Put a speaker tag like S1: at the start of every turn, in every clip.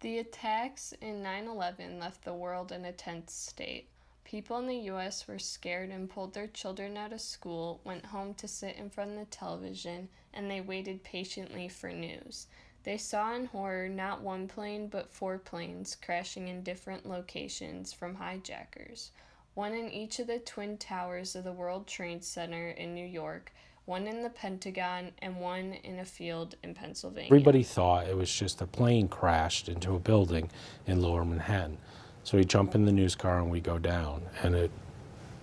S1: The attacks in 9/11 left the world in a tense state. People in the US were scared and pulled their children out of school, went home to sit in front of the television, and they waited patiently for news. They saw in horror not one plane but four planes crashing in different locations from hijackers. One in each of the twin towers of the World Trade Center in New York, one in the Pentagon, and one in a field in Pennsylvania.
S2: Everybody thought it was just a plane crashed into a building in Lower Manhattan. So we jump in the news car and we go down, and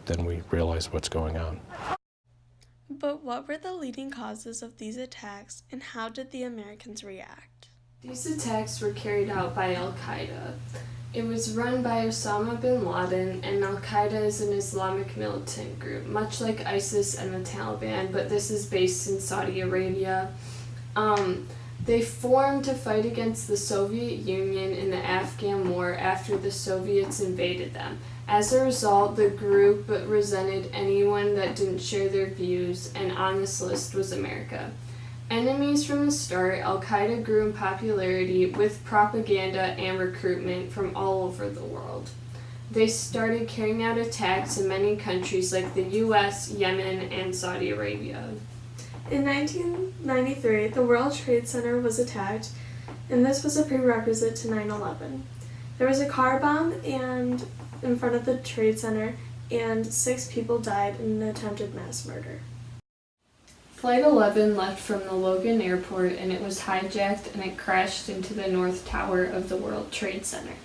S2: then we realize what's going on.
S3: But what were the leading causes of these attacks, and how did the Americans react?
S1: These attacks were carried out by Al Qaeda. It was run by Osama bin Laden, and Al Qaeda is an Islamic militant group, much like ISIS and the Taliban, but this is based in Saudi Arabia. They formed to fight against the Soviet Union in the Afghan War after the Soviets invaded them. As a result, the group resented anyone that didn't share their views, and on this list was America. Enemies from the start, Al Qaeda grew in popularity with propaganda and recruitment from all over the world. They started carrying out attacks in many countries like the US, Yemen, and Saudi Arabia.
S3: In 1993, the World Trade Center was attacked, and this was a prerequisite to 9/11. There was a car bomb in front of the Trade Center, and 6 people died in an attempted mass murder.
S1: Flight 11 left from the Logan Airport, and it was hijacked and it crashed into the North Tower of the World Trade Center.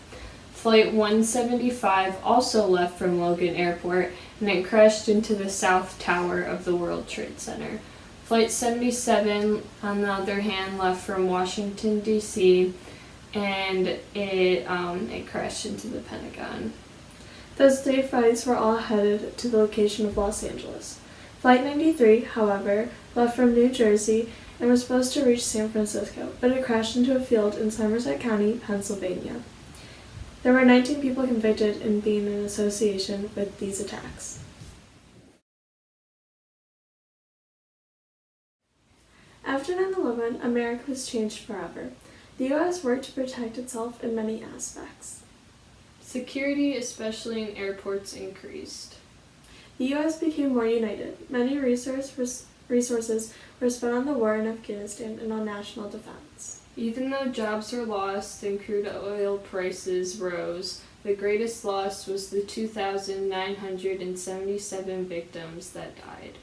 S1: Flight 175 also left from Logan Airport, and it crashed into the South Tower of the World Trade Center. Flight 77, on the other hand, left from Washington, D.C., and it crashed into the Pentagon.
S3: Those 3 flights were all headed to the location of Los Angeles. Flight 93, however, left from New Jersey and was supposed to reach San Francisco, but it crashed into a field in Somerset County, Pennsylvania. There were 19 people convicted in being in association with these attacks. After 9/11, America was changed forever. The U.S. worked to protect itself in many aspects.
S1: Security, especially in airports, increased.
S3: The U.S. became more united. Many resources were spent on the war in Afghanistan and on national defense.
S1: Even though jobs were lost and crude oil prices rose, the greatest loss was the 2,977 victims that died.